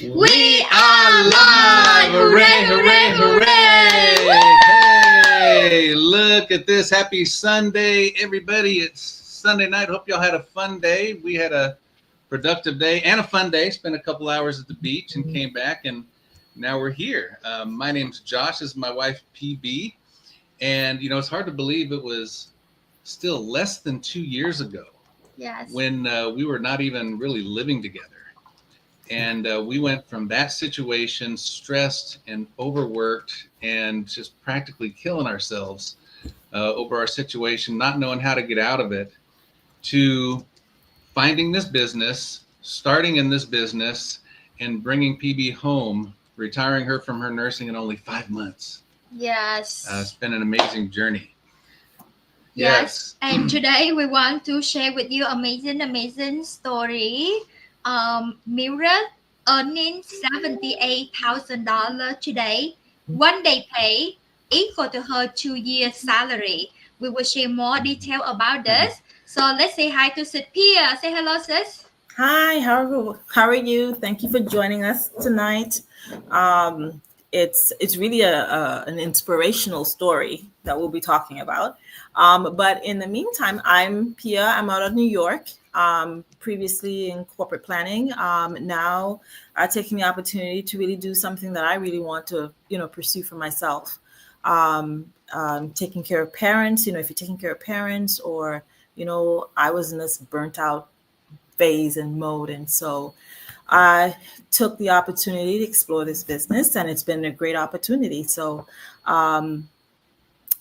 We are live! Hooray, hooray, hooray! Hey, look at this. Happy Sunday, everybody. It's Sunday night. Hope y'all had a fun day. We had a productive day and a fun day. Spent a couple hours at the beach and came back, and now we're here. My name's Josh. This is my wife, PB. And, you know, it's hard to believe it was still less than 2 years ago. Yes. When we were not even really living together. And we went from that situation, stressed and overworked and just practically killing ourselves over our situation, not knowing how to get out of it, to finding this business, starting in this business, and bringing PB home, retiring her from her nursing in only 5 months. Yes. It's been an amazing journey. Yes. And today we want to share with you amazing story. Mira earning $78,000 today, 1 day pay equal to her 2 years salary. We will share more detail about this. So let's say hi to Sis Pia. Say hello, sis. Hi, how are you? Thank you for joining us tonight. It's really an inspirational story that we'll be talking about. But in the meantime, I'm Pia. I'm out of New York. Previously in corporate planning. Now taking the opportunity to really do something that I really want to, pursue for myself. Taking care of parents. If you're taking care of parents, or I was in this burnt out phase and mode, and so I took the opportunity to explore this business, and it's been a great opportunity. So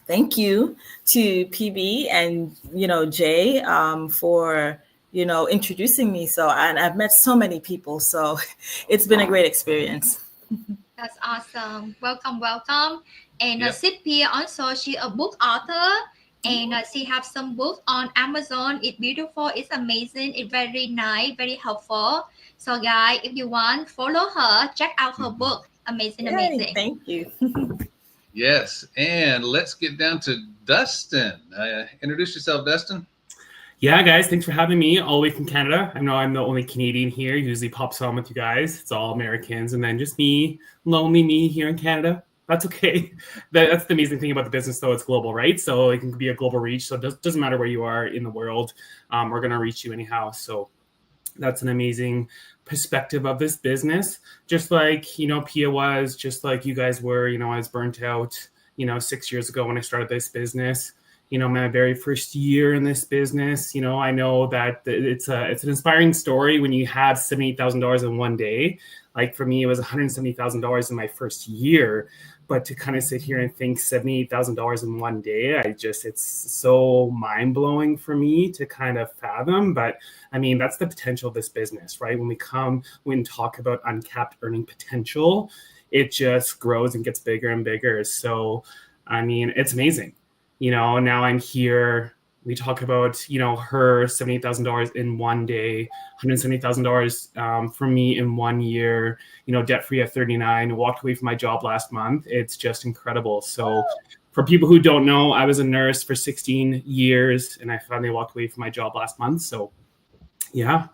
thank you to PB and Jay for introducing me. So, and I've met so many people, so it's been a great experience. That's awesome. Welcome. And Sis Pia also, she a book author. And she have some books on Amazon. It's beautiful. It's amazing. It's very nice, very helpful. So, guys, if you want, follow her. Check out her book. Amazing. Thank you. Yes. And let's get down to Dustin. Introduce yourself, Dustin. Yeah, guys, thanks for having me all the way from Canada. I know I'm the only Canadian here. Usually pops on with you guys. It's all Americans. And then just me, lonely me here in Canada. That's okay. That's the amazing thing about the business, though. It's global, right? So it can be a global reach. So it doesn't matter where you are in the world. We're going to reach you anyhow. So that's an amazing perspective of this business. Just like, Pia was, just like you guys were, I was burnt out, 6 years ago when I started this business. My very first year in this business, I know that it's an inspiring story when you have $78,000 in 1 day. Like for me, it was $170,000 in my first year. But to kind of sit here and think $78,000 in 1 day, it's so mind blowing for me to kind of fathom. But I mean, that's the potential of this business, right? When we talk about uncapped earning potential, it just grows and gets bigger and bigger. So, I mean, it's amazing. Now I'm here. We talk about, her $78,000 in 1 day, $170,000 for me in 1 year, debt-free at 39, walked away from my job last month. It's just incredible. So for people who don't know, I was a nurse for 16 years and I finally walked away from my job last month. So yeah,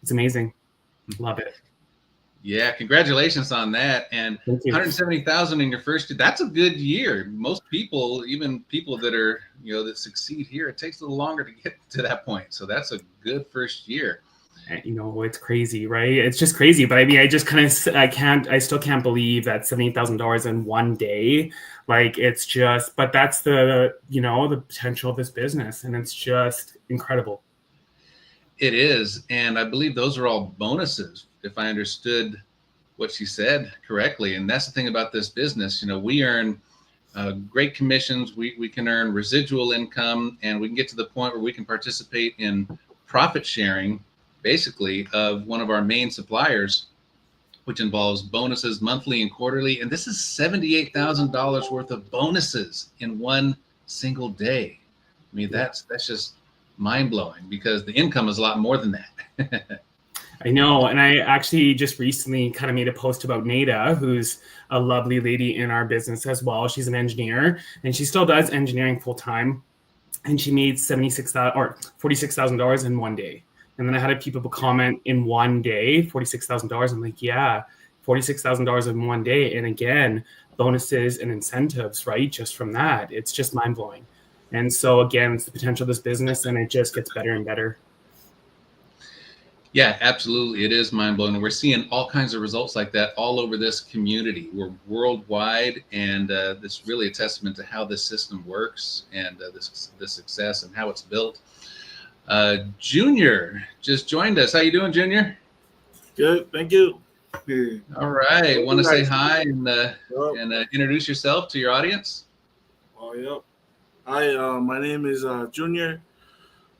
it's amazing. Love it. Yeah, congratulations on that. And 170,000 in your first year, that's a good year. Most people, even people that are, that succeed here, it takes a little longer to get to that point. So that's a good first year. It's crazy, right? It's just crazy. But I mean, I still can't believe that $78,000 in 1 day. Like but that's the potential of this business. And it's just incredible. It is. And I believe those are all bonuses, if I understood what she said correctly. And that's the thing about this business. We earn great commissions. We can earn residual income, and we can get to the point where we can participate in profit sharing, basically, of one of our main suppliers, which involves bonuses monthly and quarterly. And this is $78,000 worth of bonuses in 1 single day. I mean, that's just mind blowing, because the income is a lot more than that. I know. And I actually just recently kind of made a post about Nada, who's a lovely lady in our business as well. She's an engineer and she still does engineering full time. And she made $46,000 in 1 day. And then I had people comment in 1 day, $46,000. I'm like, yeah, $46,000 in one day. And again, bonuses and incentives, right? Just from that, it's just mind blowing. And so again, it's the potential of this business, and it just gets better and better. Yeah, absolutely. It is mind blowing. We're seeing all kinds of results like that all over this community. We're worldwide, and this is really a testament to how this system works and the success and how it's built. Junior just joined us. How you doing, Junior? Good, thank you. All right. Want to say hi and introduce yourself to your audience? Oh, yep. Hi, my name is Junior.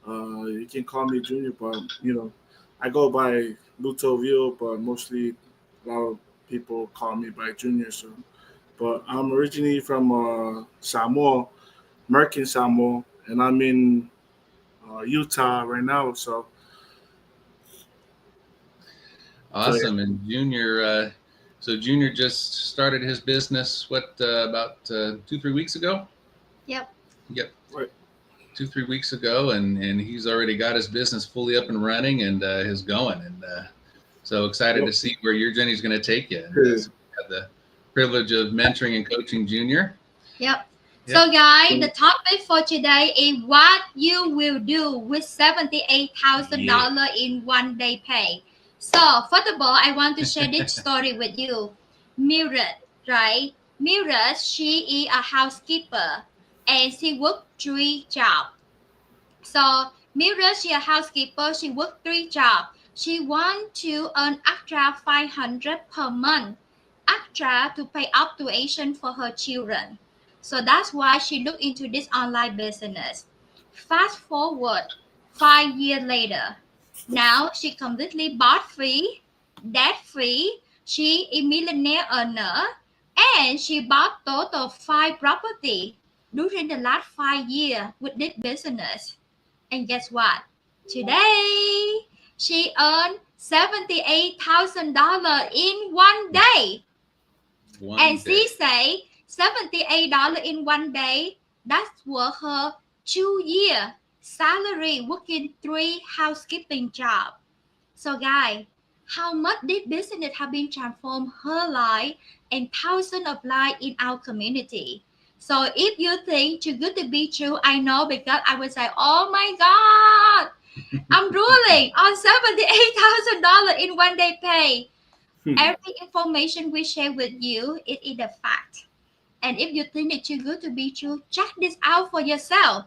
You can call me Junior, but I go by Lutovio, but mostly a lot of people call me by Junior. So, but I'm originally from Samoa, American Samoa, and I'm in Utah right now. So awesome. And Junior, so Junior just started his business about 2-3 weeks ago. Yep. Right. 2-3 weeks ago, and he's already got his business fully up and running and is going, and so excited to see where your journey is going to take you. And, so we have the privilege of mentoring and coaching Junior. Yep. So guys, the topic for today is what you will do with $78,000 in one day pay. So first of all, I want to share this story with you. Mildred, right? Mildred, she is a housekeeper and she worked 3 jobs. So Mildred, she a housekeeper, she worked 3 jobs. She want to earn extra $500 per month, extra to pay up tuition for her children. So that's why she looked into this online business. Fast forward 5 years later, now she completely bought free, debt free. She is a millionaire earner, and she bought total 5 properties during the last 5 years with this business. And guess what? Today, she earned $78,000 in one day. She say $78 in one day, that's worth her 2-year salary working 3 housekeeping jobs. So guys, how much this business have been transformed her life and thousands of lives in our community. So if you think too good to be true, I know, because I would say, oh my God, I'm ruling on $78,000 in one day pay. Every information we share with you, it is a fact. And if you think it's too good to be true, check this out for yourself.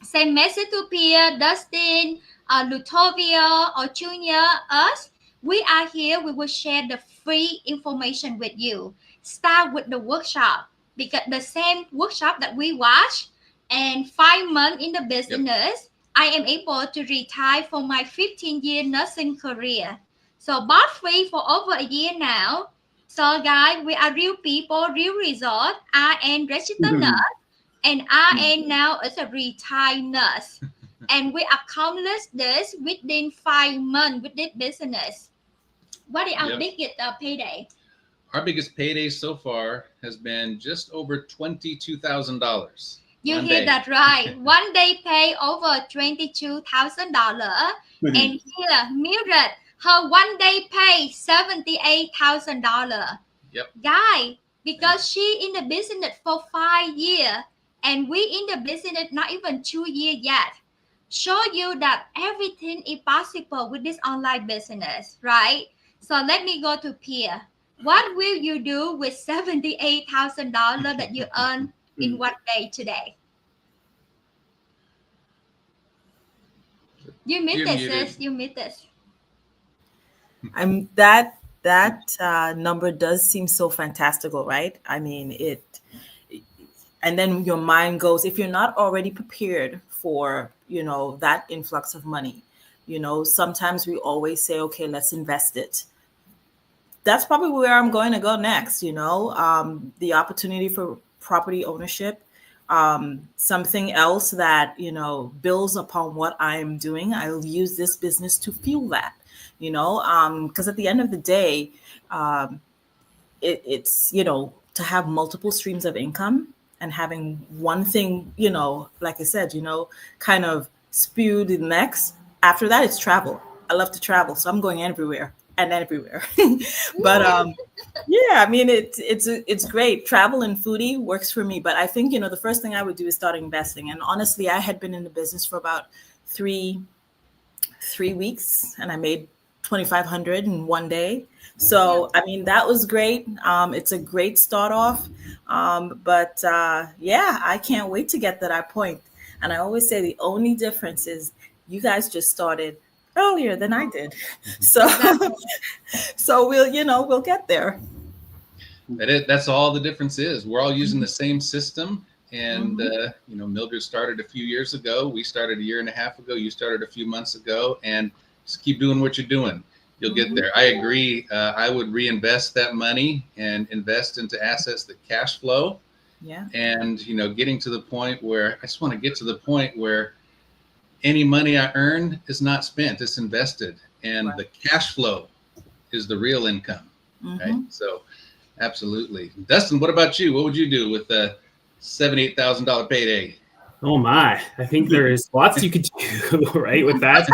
Send message to Pierre, Dustin, Lutovia, or Junior, us. We are here. We will share the free information with you. Start with the workshop, because the same workshop that we watch, and 5 months in the business, I am able to retire from my 15-year nursing career. So bought free for over a year now. So guys, we are real people, real result. I am registered nurse, and I am now as a retired nurse. And we accomplished this within 5 months with this business. What is our biggest payday? Our biggest payday so far has been just over $22,000. You hear that right? One day pay over $22,000. And here, Mildred, her one day pay $78,000. Yep. Guy, because she in the business for 5 years, and we in the business not even 2 years yet. Show you that everything is possible with this online business, right? So let me go to Pierre. What will you do with $78,000 that you earn in one day today? You missed this, sis. You missed this. That number does seem so fantastical, right? I mean, and then your mind goes, if you're not already prepared for, that influx of money, sometimes we always say, okay, let's invest it. That's probably where I'm going to go next, the opportunity for property ownership, something else that, builds upon what I'm doing. I'll use this business to fuel that, because at the end of the day, it's, to have multiple streams of income and having one thing, like I said, kind of spew the next. After that, it's travel. I love to travel, so I'm going everywhere. and everywhere. But yeah, I mean, it's great. Travel and foodie works for me. But I think, the first thing I would do is start investing. And honestly, I had been in the business for about three weeks, and I made 2,500 in one day. So I mean, that was great. It's a great start off. But yeah, I can't wait to get to that point. And I always say the only difference is you guys just started earlier than I did. So so we'll get there. That's all the difference is. We're all using the same system. And, Mildred started a few years ago. We started a year and a half ago. You started a few months ago. And just keep doing what you're doing. You'll get there. I agree. I would reinvest that money and invest into assets that cash flow. Yeah. And, getting to the point where I just want to get to the point where any money I earn is not spent, it's invested. And the cash flow is the real income. Right. So absolutely. Dustin, what about you? What would you do with the $78,000 payday? Oh my, I think there is lots you could do, right, with that.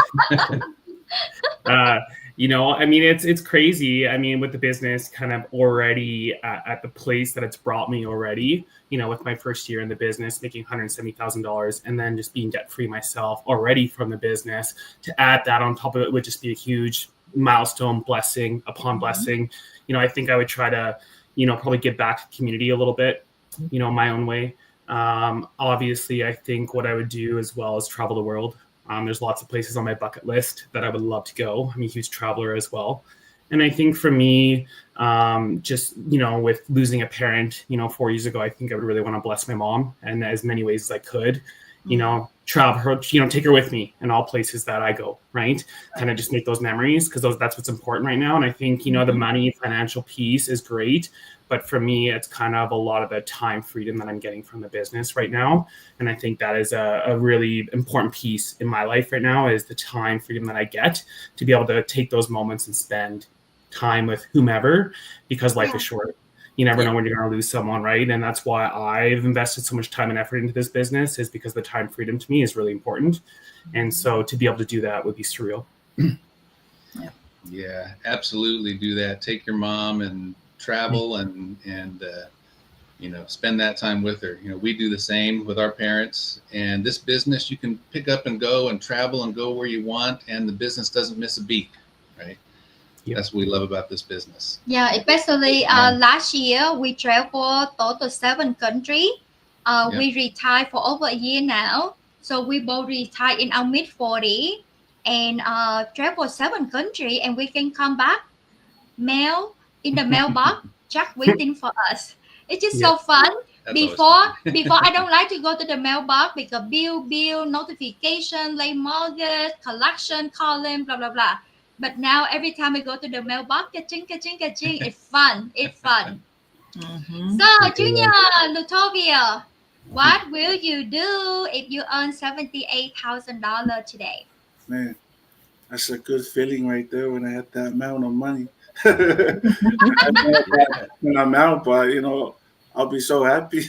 I mean, it's crazy. I mean, with the business kind of already at the place that it's brought me already, with my first year in the business, making $170,000 and then just being debt free myself already from the business, to add that on top of it would just be a huge milestone, blessing upon blessing. I think I would try to, probably give back to the community a little bit, my own way. Obviously, I think what I would do as well is travel the world. There's lots of places on my bucket list that I would love to go. I'm a huge traveler as well. And I think for me, just, with losing a parent, 4 years ago, I think I would really want to bless my mom in as many ways as I could, travel her, take her with me in all places that I go, right? Kind of just make those memories, because that's what's important right now. And I think, the money, financial piece is great. But for me, it's kind of a lot of the time freedom that I'm getting from the business right now. And I think that is a really important piece in my life right now, is the time freedom that I get to be able to take those moments and spend time with whomever, because life is short. You never know when you're going to lose someone, right? And that's why I've invested so much time and effort into this business, is because the time freedom to me is really important. And so to be able to do that would be surreal. Yeah, absolutely. Do that. Take your mom and travel and spend that time with her. We do the same with our parents. And this business, you can pick up and go and travel and go where you want, and the business doesn't miss a beat, right? That's what we love about this business. Yeah, especially last year we traveled total 7 countries. We retired for over a year now. So we both retired in our mid-40s and travel 7 countries, and we can come back in the mailbox just waiting for us. It's just so fun. That's Before I don't like to go to the mailbox because bill, notification, late mortgage, collection, column, blah, blah, blah. But now every time I go to the mailbox, ka-ching, ka-ching, ka-ching, it's fun. It's fun. So, Junior, Lutovia, what will you do if you earn $78,000 today? Man, that's a good feeling right there when I had that amount of money. I know that amount, but I'll be so happy.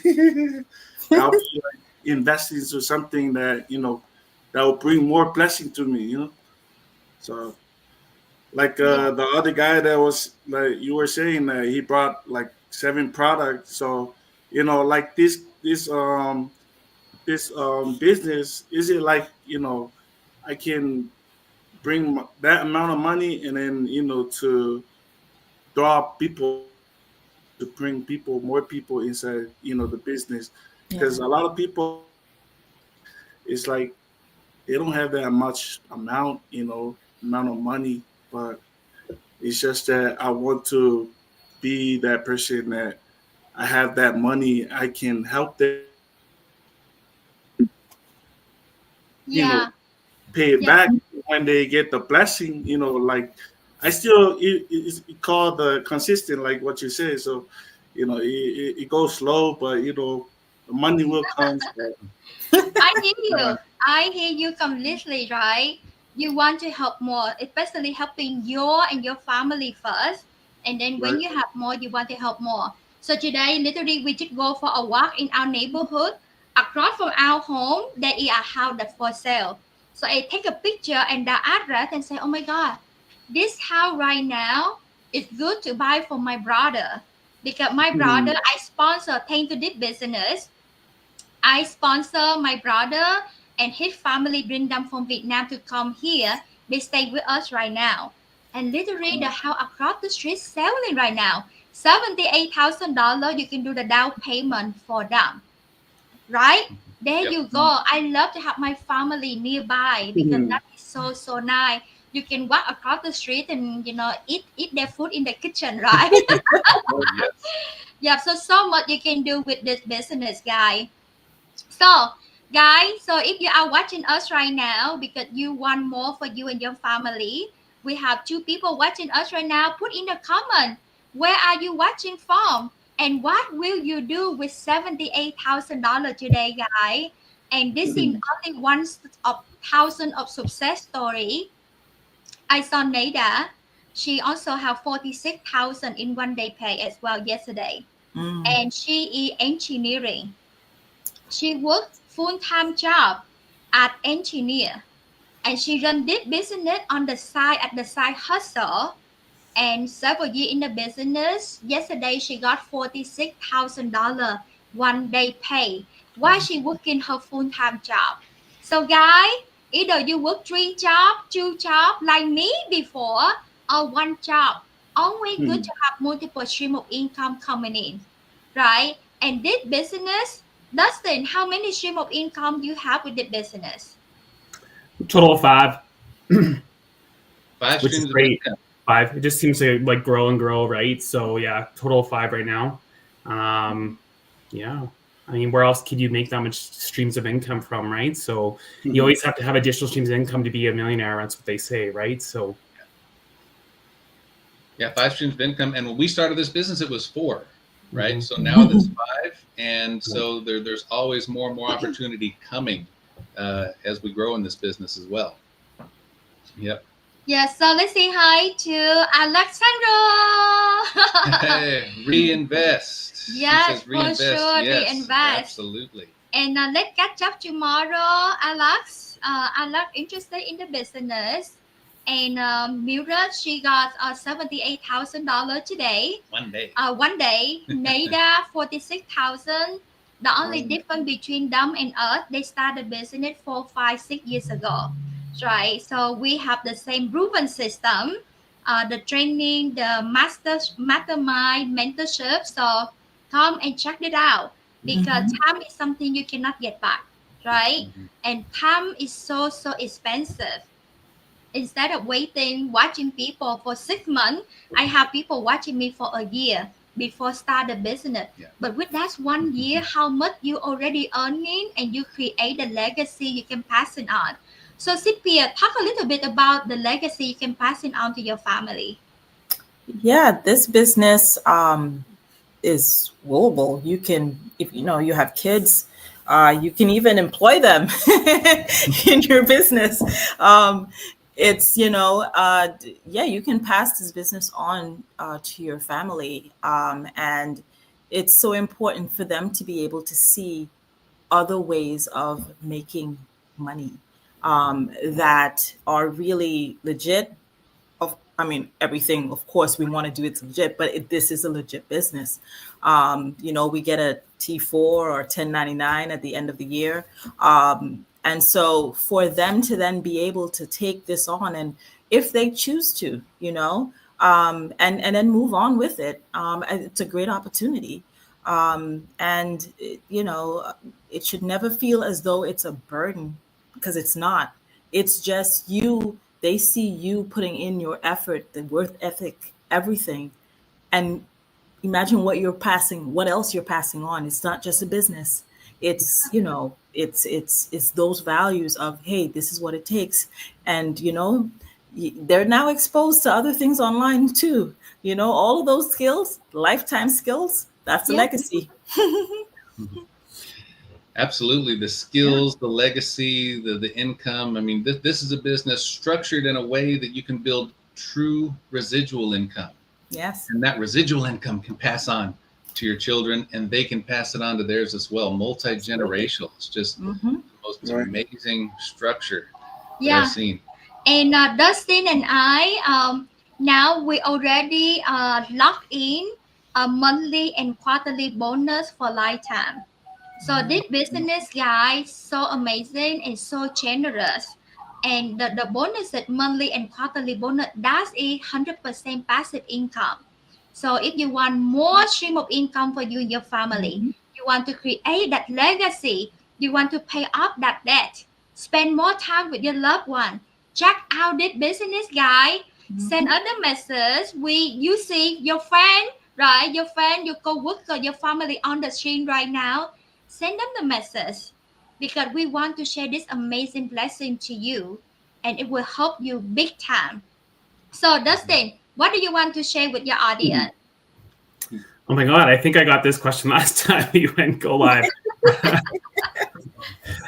I'll be investing into something that that will bring more blessing to me. So, like the other guy that was, like you were saying, he brought like 7 products. So like this business, is it like I can bring that amount of money and then to draw people, to bring more people inside the business, because a lot of people, it's like they don't have that much amount of money, but it's just that I want to be that person that I have that money, I can help them pay it back when they get the blessing. Like I still it's called the consistent, like what you say. So it goes slow, but the money will come. I hear you completely, right? You want to help more, especially helping your family first, and then when you have more, you want to help more. So today, literally, we just go for a walk in our neighborhood. Across from our home, there is a house that's for sale. So I take a picture and the address and say, oh my God, this house right now is good to buy for my brother, because my brother, I sponsor thanks to this business. I sponsor my brother and his family, bring them from Vietnam to come here. They stay with us right now. And literally the house across the street selling right now. $78,000, you can do the down payment for them. Right? There Yep. you go. I love to have my family nearby because that is so nice. You can walk across the street and eat their food in the kitchen, right? Yes. Yeah, so much you can do with this business, guy. So, guys, so if you are watching us right now because you want more for you and your family, we have 2 people watching us right now. Put in the comment, where are you watching from? And what will you do with $78,000 today, guys? And this is only one of thousand of success story. I saw Nada. She also have 46,000 in one day pay as well yesterday. And she is engineering. She worked full-time job at engineer, and she run this business on the side at the side hustle. And several years in the business, yesterday she got $46,000 one day pay while she working her full-time job. So guys, either you work 3 jobs, 2 jobs like me before, or 1 job. Always good to have multiple stream of income coming in, right? And this business, Dustin, how many stream of income you have with the business? Total of 5. 5 Which is streams of great. income. 5. It just seems to like grow and grow, right? So yeah, total of 5 right now. Yeah. I mean, where else could you make that much streams of income from, right? So you always have to have additional streams of income to be a millionaire. That's what they say, right? So yeah, 5 streams of income. And when we started this business, it was 4, right? So now there's 5, and so there's always more and more opportunity coming as we grow in this business as well. Yep. Yeah, so let's say hi to Alexandra. Hey, reinvest. Yes, She says reinvest. for sure, Yes, reinvest. absolutely. And let's catch up tomorrow, Alex. Alex interested in the business. And Mira, she got $78,000 today. One day. One day. Nada, 46,000. The only difference between them and us, they started business 4, 5, 6 years ago. Right. So we have the same proven system, the training, the mastermind, mentorship. So come and check it out, because time is something you cannot get back, right? And time is so expensive. Instead of watching people for 6 months, I have people watching me for a year before start the business. Yeah. But with that 1 year, how much you already earning, and you create a legacy you can pass it on. So Cynthia, talk a little bit about the legacy you can pass it on to your family. Yeah, this business is willable. You can, if you have kids, you can even employ them in your business. It's you can pass this business on to your family, and it's so important for them to be able to see other ways of making money that are really legit. Everything, of course, we want to do it legit, but this is a legit business. We get a T4 or 1099 at the end of the year. And so for them to then be able to take this on, and if they choose to, and then move on with it, it's a great opportunity. It should never feel as though it's a burden, because it's not. It's just you. They see you putting in your effort, the work ethic, everything. And imagine what else you're passing on. It's not just a business. It's, it's those values of, hey, this is what it takes. And, they're now exposed to other things online too. All of those skills, lifetime skills, that's a legacy. Absolutely. The skills, the legacy, the income. I mean, this is a business structured in a way that you can build true residual income. Yes. And that residual income can pass on to your children, and they can pass it on to theirs as well. Multi-generational. It's just the most amazing structure that I've seen. And Dustin and I, now we already locked in a monthly and quarterly bonus for lifetime. So this business guy so amazing and so generous. And the bonus that monthly and quarterly bonus, that's a 100% passive income. So if you want more stream of income for you and your family, you want to create that legacy, you want to pay off that debt, spend more time with your loved one, check out this business guy, send other message. You see your friend, right? Your friend, your co-worker, your family on the screen right now, send them the message because we want to share this amazing blessing to you and it will help you big time. So Dustin, what do you want to share with your audience? Oh my God, I think I got this question last time we went go live.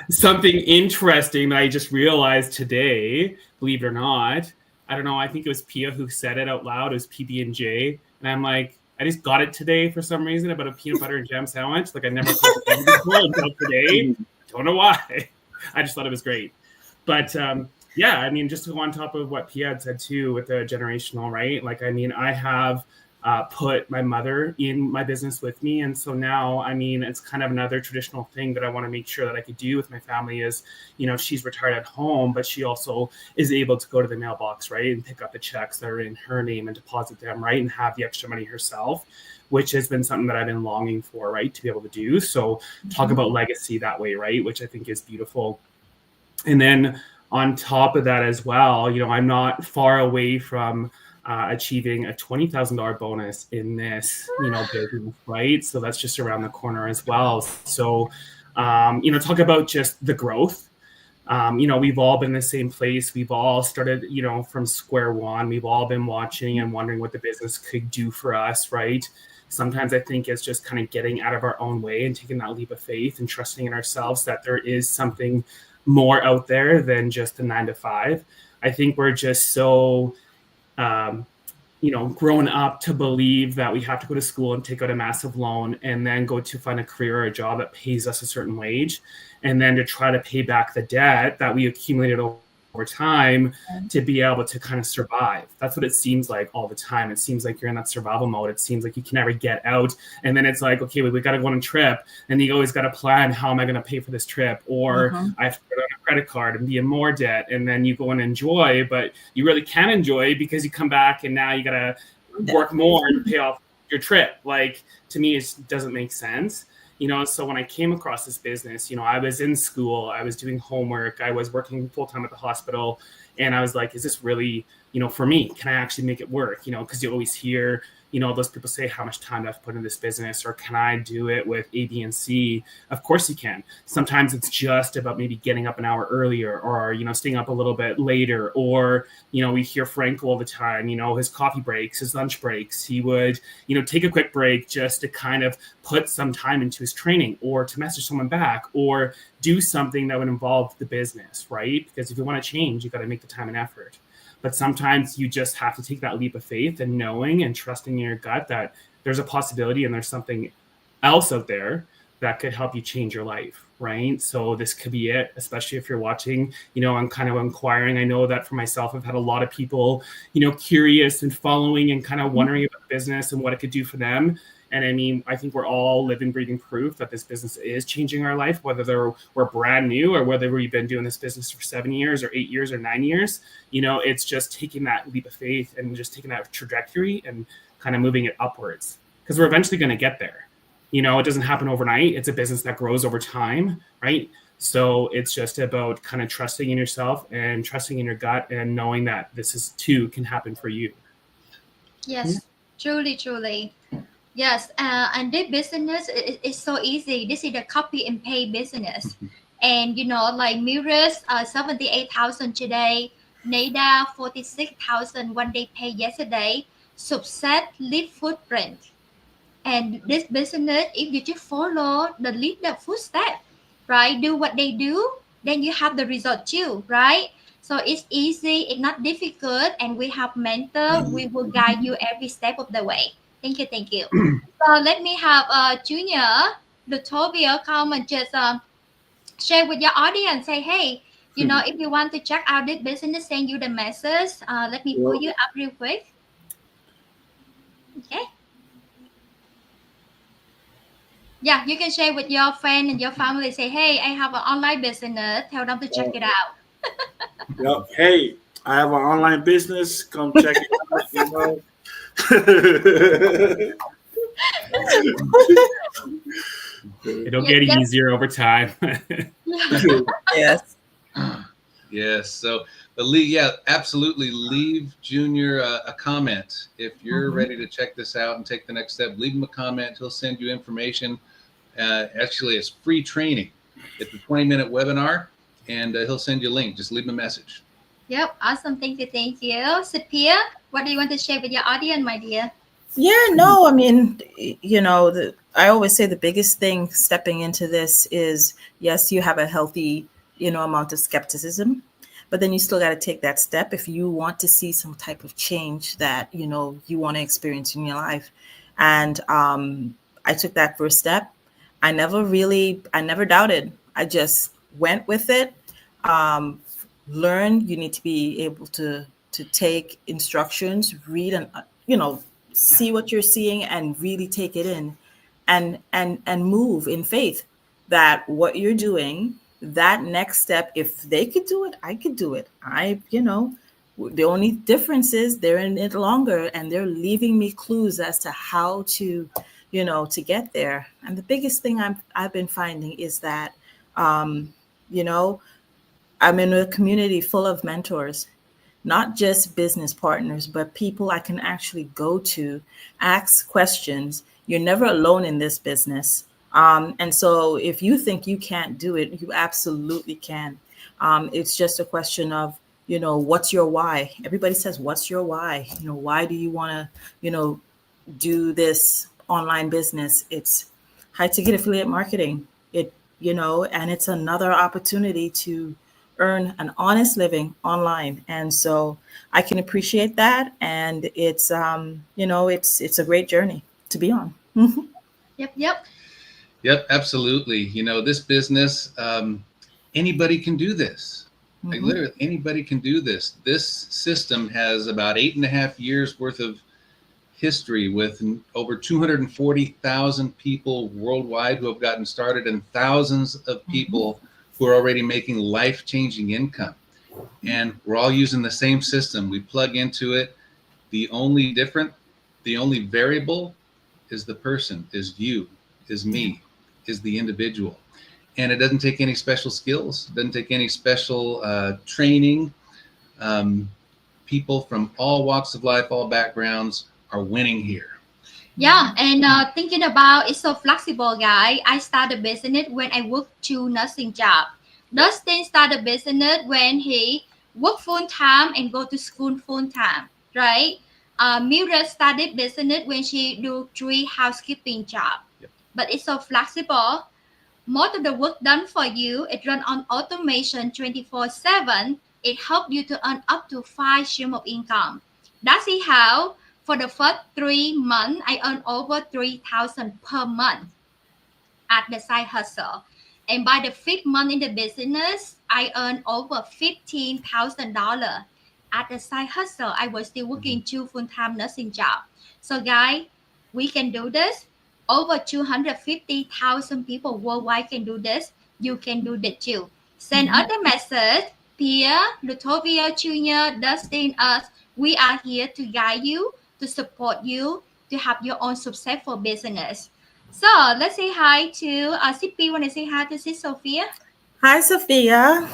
Something interesting that I just realized today, believe it or not, I don't know, I think it was Pia who said it out loud, it was PB&J. And I'm like, I just got it today for some reason about a peanut butter and jam sandwich. Like I never thought it before until today. Don't know why. I just thought it was great. But yeah, I mean, just to go on top of what Pia had said too with the generational, right? Like, I mean, I have put my mother in my business with me. And so now, I mean, it's kind of another traditional thing that I want to make sure that I could do with my family is, you know, she's retired at home, but she also is able to go to the mailbox, right? And pick up the checks that are in her name and deposit them, right? And have the extra money herself, which has been something that I've been longing for, right? To be able to do. So talk about legacy that way, right? Which I think is beautiful. And then on top of that as well, you know, I'm not far away from achieving a $20,000 bonus in this, you know, business, right? So that's just around the corner as well. So, you know, talk about just the growth. You know, we've all been in the same place. We've all started, you know, from square one. We've all been watching and wondering what the business could do for us, right? Sometimes I think it's just kind of getting out of our own way and taking that leap of faith and trusting in ourselves that there is something more out there than just the 9 to 5. I think we're just so you know, grown up to believe that we have to go to school and take out a massive loan and then go to find a career or a job that pays us a certain wage, and then to try to pay back the debt that we accumulated over time to be able to kind of survive. That's what it seems like all the time. It seems like you're in that survival mode. It seems like you can never get out. And then it's like, okay, we got to go on a trip. And you always got to plan, how am I going to pay for this trip? Or I have to put on a credit card and be in more debt. And then you go and enjoy, but you really can't enjoy because you come back and now you got to work more to pay off your trip. Like, to me, it doesn't make sense. You know, so when I came across this business, you know, I was in school, I was doing homework, I was working full time at the hospital, and I was like, is this really, you know, for me? Can I actually make it work? You know, because you always hear, you know, those people say, how much time do I have to put in this business? Or can I do it with A, B, and C? Of course you can. Sometimes it's just about maybe getting up an hour earlier, or, you know, staying up a little bit later. Or, you know, we hear Frank all the time, you know, his coffee breaks, his lunch breaks. He would, you know, take a quick break just to kind of put some time into his training, or to message someone back, or do something that would involve the business, right? Because if you want to change, you got to make the time and effort. But sometimes you just have to take that leap of faith and knowing and trusting in your gut that there's a possibility and there's something else out there that could help you change your life, right? So this could be it, especially if you're watching, you know, I'm kind of inquiring. I know that for myself, I've had a lot of people, you know, curious and following and kind of wondering about the business and what it could do for them. And I mean, I think we're all living, breathing proof that this business is changing our life, whether we're brand new or whether we've been doing this business for 7 years or 8 years or 9 years. You know, it's just taking that leap of faith and just taking that trajectory and kind of moving it upwards, because we're eventually going to get there. You know, it doesn't happen overnight. It's a business that grows over time, right? So it's just about kind of trusting in yourself and trusting in your gut and knowing that this is too can happen for you. Yes, truly. Yes, and this business is so easy. This is the copy and pay business. And, you know, like Mirrors, 78,000 today, Nada, 46,000 one day pay yesterday, Subset, Lead Footprint. And this business, if you just follow the leader footstep, right, do what they do, then you have the result too, right? So it's easy, it's not difficult, and we have mentor. We will guide you every step of the way. Thank you. So let me have Junior, Lutovia come and just share with your audience. Say, hey, You know, if you want to check out this business, send you the message. Let me pull you up real quick. Okay. Yeah, you can share with your friend and your family. Say, hey, I have an online business. Tell them to check it out. Yep. Hey, I have an online business. Come check it out. You know. It'll get easier over time. Yes. Yes. So, but absolutely. Leave Junior a comment if you're ready to check this out and take the next step. Leave him a comment. He'll send you information. Actually, it's free training. It's a 20-minute webinar, and he'll send you a link. Just leave him a message. Yep. Awesome. Thank you. Thank you. Sophia, what do you want to share with your audience, my dear? Yeah, no, I mean, you know, I always say the biggest thing stepping into this is, yes, you have a healthy, you know, amount of skepticism, but then you still got to take that step if you want to see some type of change that, you know, you want to experience in your life. And I took that first step. I never doubted. I just went with it. Learn. You need to be able to take instructions, read, and, you know, see what you're seeing and really take it in and move in faith that what you're doing, that next step, if they could do it, I could do it. You know, the only difference is they're in it longer and they're leaving me clues as to how to, you know, to get there. And the biggest thing I've been finding is that, you know, I'm in a community full of mentors, not just business partners, but people I can actually go to, ask questions. You're never alone in this business. And so if you think you can't do it, you absolutely can. It's just a question of, you know, what's your why? Everybody says, what's your why? You know, why do you want to, you know, do this online business? It's high ticket affiliate marketing. You know, and it's another opportunity to earn an honest living online. And so I can appreciate that. And it's, you know, it's a great journey to be on. Yep. Absolutely. You know, this business, anybody can do this. Like literally anybody can do this. This system has about 8.5 years worth of history with over 240,000 people worldwide who have gotten started and thousands of people who are already making life-changing income. And we're all using the same system. We plug into it. The only variable is the person, is you, is me, is the individual. And it doesn't take any special skills. It doesn't take any special training. People from all walks of life, all backgrounds are winning here. Yeah, and thinking about it's so flexible, guy. I started business when I worked 2 nursing job. Dustin started business when he worked full time and go to school full time, right? Mira started business when she do 3 housekeeping job. Yep. But it's so flexible. Most of the work done for you, it run on automation 24/7. It helps you to earn up to 5 streams of income. That's how. For the first 3 months, I earned over $3,000 per month at the side hustle. And by the 5th month in the business, I earned over $15,000 at the side hustle. I was still working 2 full-time nursing jobs. So guys, we can do this. Over 250,000 people worldwide can do this. You can do that too. Send us the message. Pia, Lutovia, Junior, Dustin, us. We are here to guide you, to support you, to have your own successful business. So let's say hi to Sippy. Want to say hi to Sis Sophia? Hi, Sophia.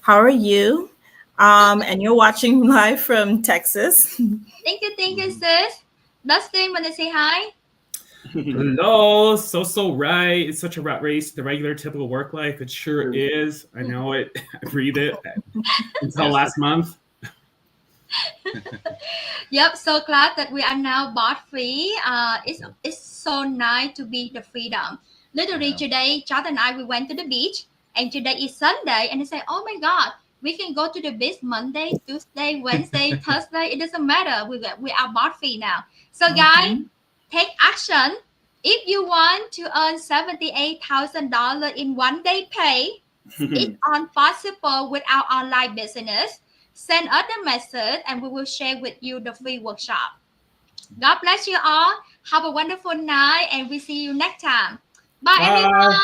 How are you? And you're watching live from Texas. Thank you, sis. Dustin, want to say hi? Hello. So right. It's such a rat race. The regular typical work life. It sure is. I know it. I breathe it until last month. Yep, so glad that we are now bot free. It's so nice to be the freedom. Literally today, Chad and I, we went to the beach, and today is Sunday, and they say, oh my God, we can go to the beach Monday, Tuesday, Wednesday, Thursday. It doesn't matter. We are bot free now. So guys, take action. If you want to earn $78,000 in 1 day pay, It's impossible without online business. Send us the message and we will share with you the free workshop. God bless you all. Have a wonderful night and we see you next time. Bye. Bye. Everyone.